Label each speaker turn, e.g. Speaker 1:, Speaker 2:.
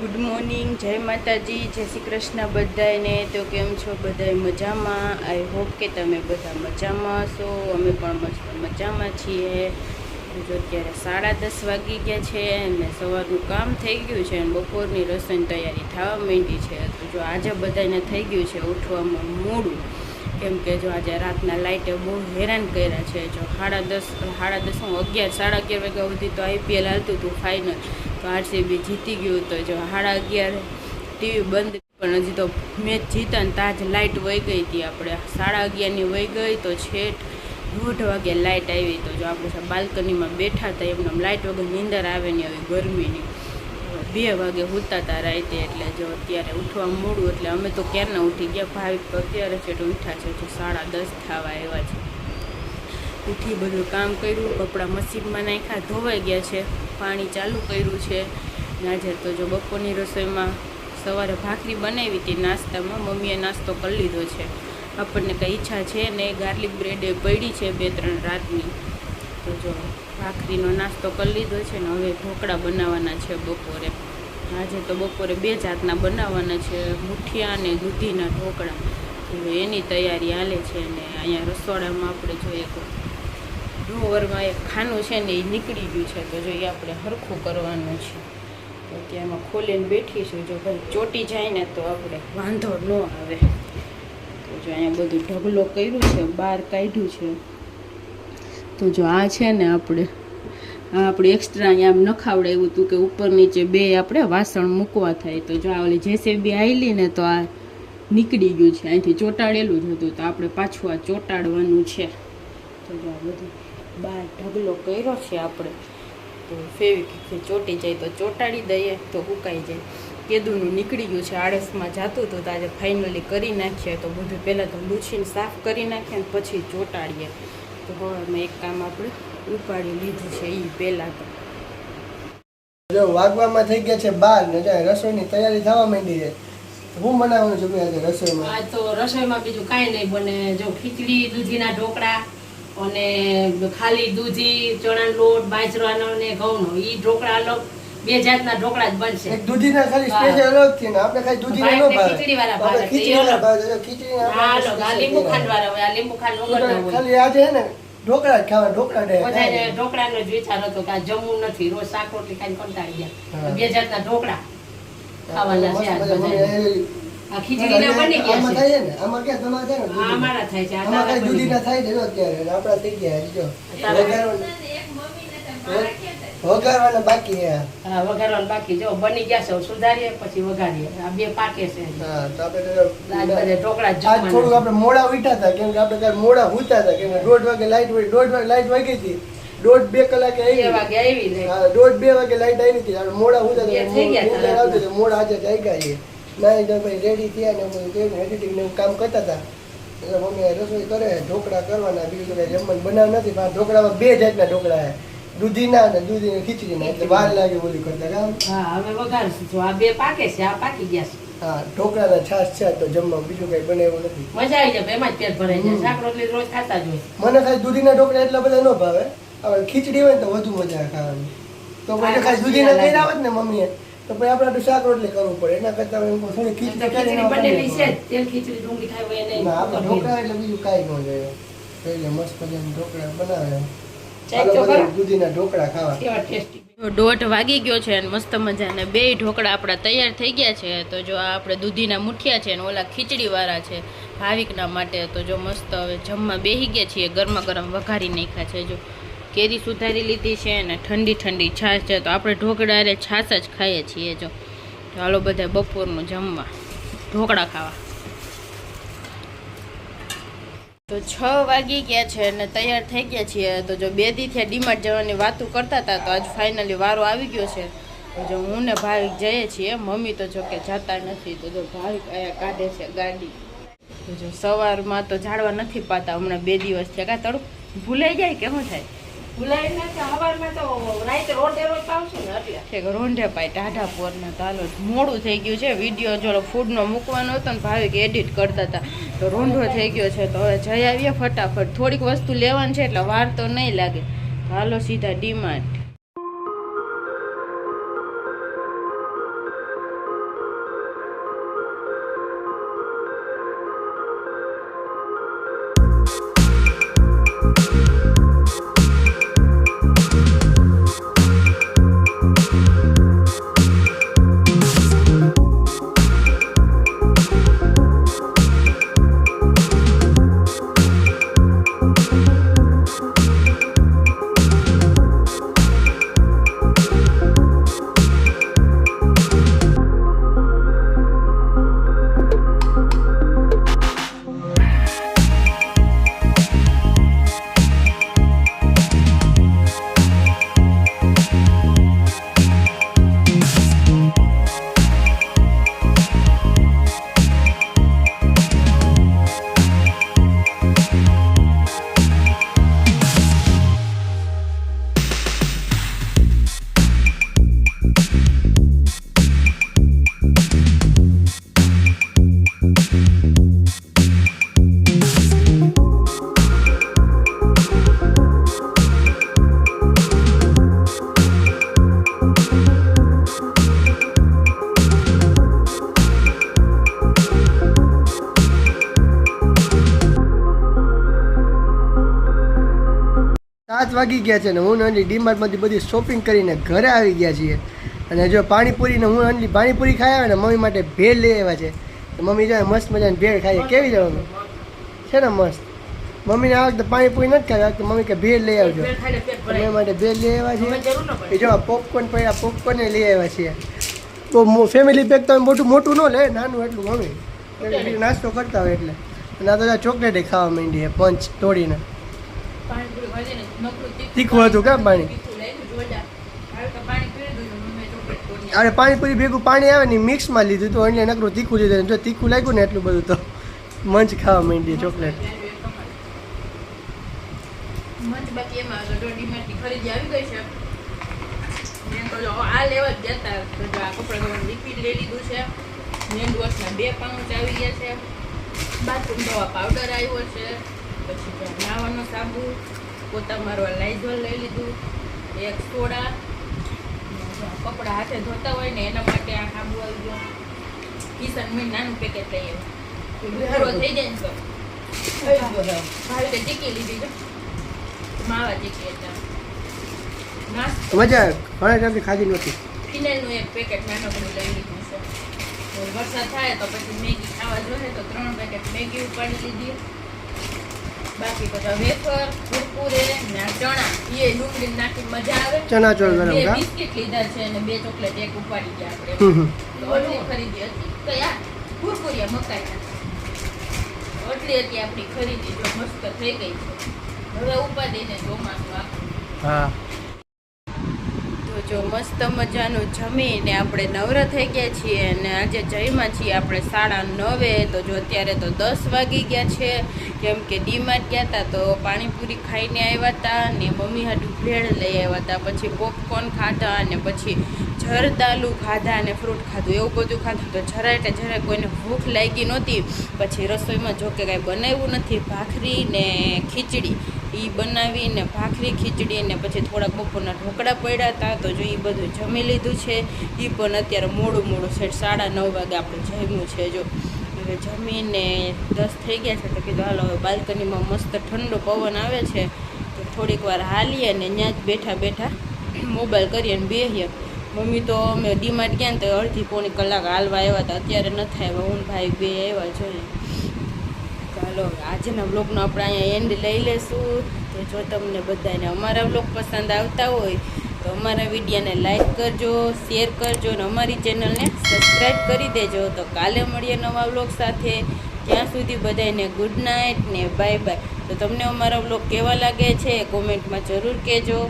Speaker 1: Good morning, જય માતાજી, જય શ્રી કૃષ્ણ બધાને। તો કેમ છો બધાય? મજામાં? આઈ હોપ કે તમે બધા મજામાં હશો। અમે પણ મસ્ત મજામાં છીએ। જો અત્યારે 10:30 વાગી ગયા છે અને સવારનું કામ થઈ ગયું છે અને બપોરની રસોઈની તૈયારી થવા માંડી છે। તો જો આજે બધાને થઈ ગયું છે ઉઠવામાં મોડું, કેમ કે જો આજે રાતના લાઇટે બહુ હેરાન કર્યા છે। જો 10:30 11 11:30 વાગ્યા સુધી તો IPL હાલતું હતું ફાઇનલ, તો RCB જીતી ગયું। તો જો 11:30 ટીવી બંધ, પણ હજી તો મેચ જીતા ને તાજ લાઇટ વહી ગઈ હતી। આપણે 11:30ની વહી ગઈ તો છેટ 1:30 વાગે લાઇટ આવી। તો જો આપણે બાલ્કનીમાં બેઠા હતા, એમને લાઇટ વગર નીંદર આવે નહીં આવી ગરમીની। 2 વાગે સૂતા હતા રાતે, એટલે જો અત્યારે ઉઠવા મોડું, એટલે અમે તો ક્યારના ઉઠી ગયા। ભાવિક તો અત્યારે છે તો ઉઠ્યા છે, જો 10:30 થવા આવ્યા છે। ઉઠી બધું કામ કર્યું, કપડાં મશીનમાં નાખ્યા, ધોવાઈ ગયા છે, પાણી ચાલુ કર્યું છે। આજે તો જો બપોરની રસોઈમાં સવારે ભાખરી બનાવી હતી નાસ્તામાં, મમ્મીએ નાસ્તો કરી લીધો છે। આપણને કંઈ ઈચ્છા છે ને, ગાર્લિક બ્રેડ પડી છે 2-3 રાતની, તો જો ભાખરીનો નાસ્તો કરી લીધો છે ને હવે ઢોકળા બનાવવાના છે બપોરે। આજે તો બપોરે 2 જાતના બનાવવાના છે, મુઠિયા અને દૂધીના ઢોકળા। એની તૈયારી હાલે છે ને અહીંયા રસોડામાં આપણે જોઈએ તો ડ્રોવરમાં એક ખાનું છે ને એ નીકળી ગયું છે, તો જો એ આપણે સરખું કરવાનું છે। તો ત્યાંમાં ખોલીને બેઠીશું, જો ભાઈ ચોટી જાય ને તો આપણે વાંધો ન આવે। તો જો અહીંયા બધું ઢગલો કર્યું છે, બહાર કાઢ્યું છે। તો જો આ છે ને આપણે એક્સ્ટ્રા અહીંયા આમ નખાવડાવ્યું હતું કે ઉપર નીચે 2 આપણે વાસણ મૂકવા થાય। તો જો આ ઓલી JCB આવેલી ને તો આ નીકળી ગયું છે, અહીંથી ચોંટાડેલું જ હતું, તો આપણે પાછું આ ચોંટાડવાનું છે। તો જો આ બધું બહાર ઢગલો કર્યો છે આપણે, તો ફેવિકથી ચોંટી જાય તો ચોંટાડી દઈએ તો સુકાઈ જાય। કેદુનું નીકળી ગયું છે, આળસમાં જાતું હતું, તો આજે ફાઇનલી કરી નાખીએ। તો બધું પહેલાં તો લૂછીને સાફ કરી નાખીએ ને પછી ચોંટાડીએ। તો હવે મેં એક કામ આપણે ઉપાડી લીધું છે એ પહેલાં
Speaker 2: જો વાગવામાં થઈ ગયા છે 12 ને જાય રસોઈની તૈયારી થવા માંડી છે। હું બનાવવાનું છું આજે રસોઈમાં?
Speaker 3: આજ તો રસોઈમાં બીજું કાંઈ નહીં બને, જો ખીચડી, દૂધીના ઢોકળા અને ખાલી દૂધી, ચણાનો લોટ, બાજરાનો ને ઘઉંનો, ઈ ઢોકળા અલગ 2 જાતના ઢોકળા જ બનશે।
Speaker 2: એક દૂધીના ખાલી સ્પેશિયલ અલગ થી ને આપણે ખાલી દૂધીના નો ભાવે,
Speaker 3: ખીચડી વાળા ભાવે,
Speaker 2: ખીચડીના ભાવે, ખીચડીના
Speaker 3: હા આ લીંબુ ખાંડ વાળા હોય, આ લીંબુ ખાંડ વગર ના હોય।
Speaker 2: ખાલી આજે હે ને ઢોકળા જ ખાવા, ઢોકળા દે
Speaker 3: બધાને ઢોકળાનો જ વિચાર હતો કે આ જમવું નથી, રોજ શાક રોટલી ખાઈને કંટાળી ગયા, 2 જાતના ઢોકળા ખાવાના છે આજ બધાને। આ ખીચડીના બની ગયા
Speaker 2: આમાં
Speaker 3: છે,
Speaker 2: થાય ને, આમાં કે તમારે થાય ને,
Speaker 3: હા અમારા થાય છે,
Speaker 2: આમાં કઈ દૂધીના થાય છે જો અત્યારે આપડા થઈ ગયા જો વઘારવાના બાકી છે।
Speaker 3: હા વઘારવાનું બાકી, જો બની ગયા છે, સુધારીએ પછી વઘારીએ, આ 2 પાકે છે।
Speaker 2: હા તો આપણે
Speaker 3: બધા ઢોકળા જ
Speaker 2: આજ થોડું આપણે મોડા ઉઠ્યા હતા, કેમ કે આપણે કાલ મોડા હુતા હતા, કેમ કે 1:30 વાગે લાઈટ હોય, 1:30 વાગે લાઈટ વહી ગઈ હતી, 1:30-2 કલાકે આવી,
Speaker 3: 2 વાગે આવી ને
Speaker 2: 1:30-2 વાગે લાઈટ આવી હતી, આપણે મોડા હુતા હતા, મોડા આજે થઈ ગયા છે। ના તો ભાઈ રેડી થયા ને એડિટિંગ ને કામ કરતા હતા, એટલે મમ્મી રસોઈ કરે, ઢોકળા કરવાના, બીજું તો કઈ જમવાનું બનાવ નથી, પણ ઢોકળામાં 2 જાતના ઢોકળા છે, દૂધીના અને દૂધીની ખીચડીના, એટલે વાર લાગે બોલી કરતા કામ।
Speaker 3: હા હવે વઘારશું, જો આ 2 પાકે છે, આ પાકી ગયા છે।
Speaker 2: હા ઢોકળાના છાશ છે તો જમવા, બીજું કઈ બનાવ્યું નથી।
Speaker 3: મજા આવી જાય, એમાં જ પેટ ભરાઈ જાય, શાક રોટલી રોજ ખાતા જ હોય।
Speaker 2: મને ખાલી દૂધીના ઢોકળા એટલા બધા ન ભાવે, હવે ખીચડી હોય ને તો વધુ મજા આવે ખાવાની। તો પછી ખાલી દૂધીના કર્યા હોત ને મમ્મીએ તો પછી આપણે શાક રોટલી કરવું પડે, એના કરતા થોડી ખીચડી
Speaker 3: ખીચડી બનેલી છે, તેલ ખીચડી ડુંગળી ખાઈ હોય નહીં,
Speaker 2: આપણે ઢોકળા એટલે બીજું કાંઈ ન જોઈએ, એટલે મસ્ત મજાના ઢોકળા બનાવે, દૂધીના ઢોકળા ખાવા
Speaker 3: કેવા ટેસ્ટી।
Speaker 1: 1:30 વાગી ગયો છે અને મસ્ત મજાના 2 ઢોકળા આપણા તૈયાર થઈ ગયા છે। તો જો આ આપણે દૂધીના મુઠિયા છે ને ઓલા ખીચડીવાળા છે ભાવિકના માટે। તો જો મસ્ત હવે જમવા બેસી ગયા છીએ, ગરમા ગરમ વઘારી નાખ્યા છે, જો કેરી સુધારી લીધી છે અને ઠંડી ઠંડી છાશ છે। તો આપણે ઢોકળા અરે છાશ જ ખાઈએ છીએ। જો ચાલો બધા બપોરનું જમવા ઢોકળા ખાવા। તો 6 વાગી ગયા છે અને તૈયાર થઈ ગયા છીએ। તો જો 2 દી થયા ડીમાર્ટ જવાની વાતો કરતા હતા, તો આજ ફાઇનલી વારો આવી ગયો છે। તો જો હું ને ભાવિક જઈએ છીએ, મમ્મી તો જો કે જતા નથી। તો જો ભાવિક અહીંયા કાઢે છે ગાડી। તો જો સવારમાં તો ઝાડવા નથી પાતા હમણાં 2 દિવસ થયા, કાં તડું ભૂલાઈ જાય કે શું થાય?
Speaker 3: ભૂલાઈ ના કે સવારમાં તો રાતે રોટે રોજ પાવશું ને એટલે
Speaker 1: ઠીક રોંઢે પાય ટાઢા પોરના। તો હાલો મોડું થઈ ગયું છે, વિડીયો જો ફૂડનો મૂકવાનો હતો ને ભાવિક એડિટ કરતા હતા, તો રોંઢો થઈ ગયો છે। તો હવે જઈ આવીએ ફટાફટ, થોડીક વસ્તુ લેવાની છે એટલે વાર તો નહીં લાગે। હાલો સીધા ડીમાર્ટ।
Speaker 2: 7 વાગી ગયા છે ને હું હજી ડીમાર્ટમાંથી બધી શોપિંગ કરીને ઘરે આવી ગયા છીએ અને જો પાણીપુરીને હું હજી પાણીપુરી ખાઈ આવે ને મમ્મી માટે ભેળ લઈ આવ્યા છે મમ્મી જો મસ્ત મજાની ભેળ ખાઈએ કેવી છે મમ્મી છે ને મસ્ત મમ્મીને આ વખતે પાણીપુરી નથી ખાવી આ વખતે મમ્મી કે ભેળ લઈ આવજો મમ્મી માટે ભેળ લઈ આવ્યા છીએ એ જો પોપકોર્ન પડ્યા પોપકોર્ન લઈ આવ્યા છીએ તો ફેમિલી પેક તો મોટું ન લે નાનું એટલું મમ્મી નાસ્તો કરતા હોય એટલે અને આ તો ચોકલેટ ખાવા માંડી પંચ તોડીને તીખું હતું કેમ પાણી અરે પાણીપુરી ભેગું પાણી આવે ને મિક્સમાં લીધું તો એટલે નકરું તીખું લીધું જો તીખું લાગ્યું ને એટલું બધું તો મંચ ખાવા માંડી ચોકલેટ
Speaker 1: બાકી એમાં ડીમાર્ટની ખરીદી આવી ગઈ છે આ લેવા જ જતા આ કપડા લિક્વિડ લઈ લીધું છે હેન્ડ વોશના 2 પાઉચ આવી ગયા છે બાથરૂમ દવા પાવડર આવ્યો છે પછી નાવાનો સાબુ પોતા મારવા લાઈઝોલ લઈ લીધું એક સોડા કપડા હાથે ધોતા હોય ને એના માટે આ સાબુ આવી ગયો કિશન મેં નાનું પેકેટ લઈ આવ્યું પૂરો થઈ જાય ને તો ભાઈ ચીકી લીધી છે માવા ચીકી હતા
Speaker 2: મજા ઘણા ટાઈમથી ખાધી નહોતી
Speaker 1: ફિનાઇલનું એક પેકેટ નાનકડું લઈ લીધું છે વરસાદ થાય તો પછી મેગી ખાવા જોઈએ તો 3 પેકેટ મેગી ઉપાડી લીધી બાકી બધા વેફર કુરકુરે ને ચણા એ ડુંગળી નાખી મજા આવે
Speaker 2: ચણા ચોળ ગરમ
Speaker 1: 2 બિસ્કિટ લીધા છે અને 2 ચોકલેટ એક ઉપાડી ગયા આપણે તો એટલી ખરીદી હતી તો યાર કુરકુરિયા મકાઈ એટલી હતી આપણી ખરીદી જો મસ્ત થઈ ગઈ છે હવે ઉપાડીને ચોમાસું આખું
Speaker 2: હા
Speaker 1: જો મસ્ત મજાનું જમીને આપણે નવરા થઈ ગયા છીએ અને આજે જઈમાં છીએ આપણે 9:30 તો જો અત્યારે તો 10 વાગી ગયા છે કેમ કે ડીમાર્ટ ગયા હતા તો પાણીપુરી ખાઈને આવ્યા હતા ને મમ્મી હાટું ભેળ લઈ આવ્યા હતા પછી પોપકોર્ન ખાધા અને પછી જરદાલુ ખાધા અને ફ્રૂટ ખાધું એવું બધું ખાધું તો જરાય કોઈને ભૂખ લાગી નહોતી પછી રસોઈમાં જો કે કાંઈ બનાવ્યું નથી ભાખરી ને ખીચડી એ બનાવીને ભાખરી ખીચડી ને પછી થોડાક બપોરના ઢોકળા પડ્યા હતા તો જો એ બધું જમી લીધું છે એ પણ અત્યારે મોડું સેટ 9:30 વાગે આપણે જમ્યું છે જો હવે જમીને 10 થઈ ગયા છે તો કીધું હાલો હવે બાલ્કનીમાં મસ્ત ઠંડો પવન આવે છે તો થોડીક વાર હાલીએ ને ત્યાં જ બેઠા મોબાઈલ કરીએ ને બેસીએ મમ્મી તો અમે ડીમાર્ટ ગયા ને તો અડધી પોણી કલાક હાલવા આવ્યા હતા અત્યારે નથી આવ્યા હું ભાઈ બે આવ્યા જોઈએ ચાલો આજના વ્લોગનો આપણે અહીંયા એન્ડ લઈ લેશું તો જો તમને બધાને અમારા વ્લોગ પસંદ આવતા હોય તો અમારા વિડીયોને લાઈક કરજો શેર કરજો અને અમારી ચેનલને સબસ્ક્રાઈબ કરી દેજો તો કાલે મળીએ નવા વ્લોગ સાથે ત્યાં સુધી બધાને ગુડ નાઇટ ને બાય બાય તો તમને અમારા વ્લોગ કેવા લાગે છે કોમેન્ટમાં જરૂર કહેજો